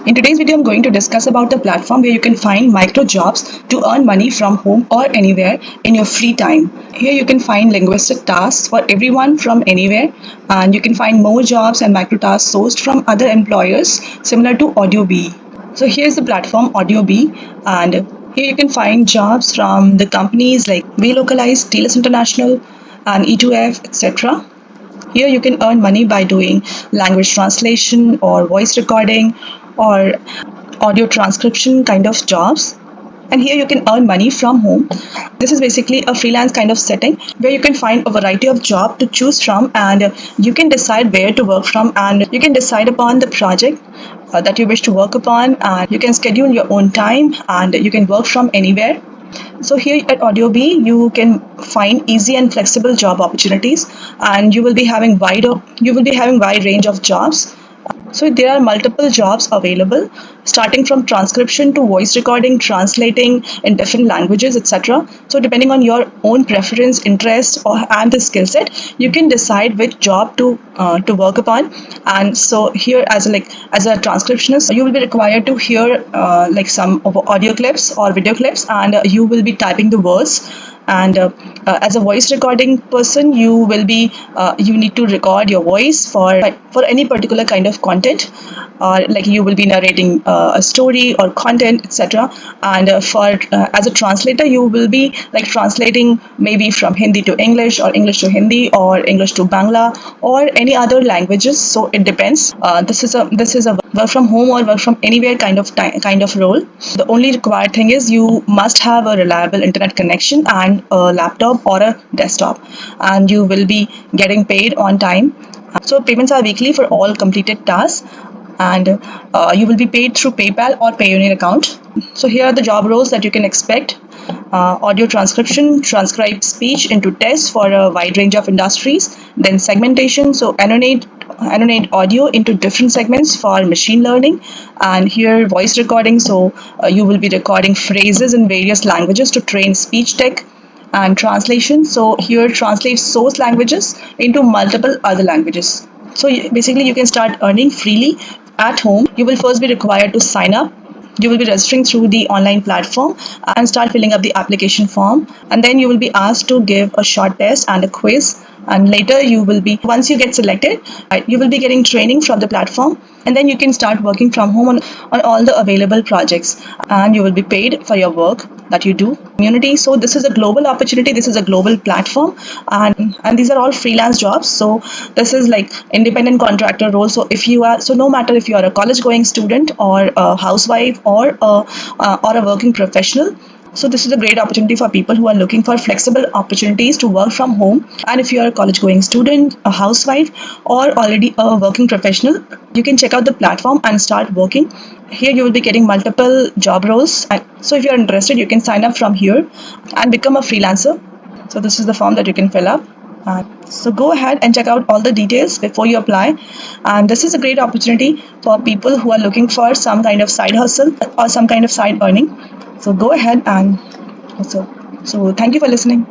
In today's video, I'm going to discuss about the platform where you can find micro jobs to earn money from home or anywhere in your free time. Here you can find linguistic tasks for everyone from anywhere, and you can find more jobs and micro tasks sourced from other employers similar to AudioBee. So here's the platform AudioBee, and here you can find jobs from the companies like We Localize, TLS International, and E2F, etc. Here you can earn money by doing language translation or voice recording or audio transcription kind of jobs. And here you can earn money from home. This is basically a freelance kind of setting where you can find a variety of job to choose from, and you can decide where to work from, and you can decide upon the project that you wish to work upon, and you can schedule your own time, and you can work from anywhere. So here at AudioBee, you can find easy and flexible job opportunities, and you will be having wide range of jobs. So there are multiple jobs available, starting from transcription to voice recording, translating in different languages, etc. So depending on your own preference, interest, and the skill set, you can decide which job to work upon. And so here, as a transcriptionist, you will be required to hear some audio clips or video clips, and you will be typing the words. And as a voice recording person, you need to record your voice for any particular kind of content, or like you will be narrating a story or content, etc. And for as a translator, you will be like translating maybe from Hindi to English, or English to Hindi, or English to Bangla, or any other languages. So it depends. This is a work from home or work from anywhere kind of role. The only required thing is you must have a reliable internet connection and a laptop or a desktop, and you will be getting paid on time. So payments are weekly for all completed tasks, and you will be paid through PayPal or Payoneer account. So here are the job roles that you can expect. Audio transcription, transcribe speech into text for a wide range of industries. Then segmentation, so annotate audio into different segments for machine learning. And here voice recording, so you will be recording phrases in various languages to train speech tech. And translation, so here translate source languages into multiple other languages. So basically you can start earning freely at home. You will first be required to sign up. You will be registering through the online platform and start filling up the application form, and then you will be asked to give a short test and a quiz. And later once you get selected, you will be getting training from the platform, and then you can start working from home on all the available projects, and you will be paid for your work that you do. Community, so this is a global opportunity, this is a global platform, and these are all freelance jobs. So this is like independent contractor role. So no matter if you are a college going student or a housewife or a working professional, so this is a great opportunity for people who are looking for flexible opportunities to work from home. And if you are a college going student, a housewife, or already a working professional, you can check out the platform and start working. Here you will be getting multiple job roles. So if you are interested, you can sign up from here and become a freelancer. So this is the form that you can fill up. So go ahead and check out all the details before you apply. And this is a great opportunity for people who are looking for some kind of side hustle or some kind of side earning. So go ahead and so thank you for listening.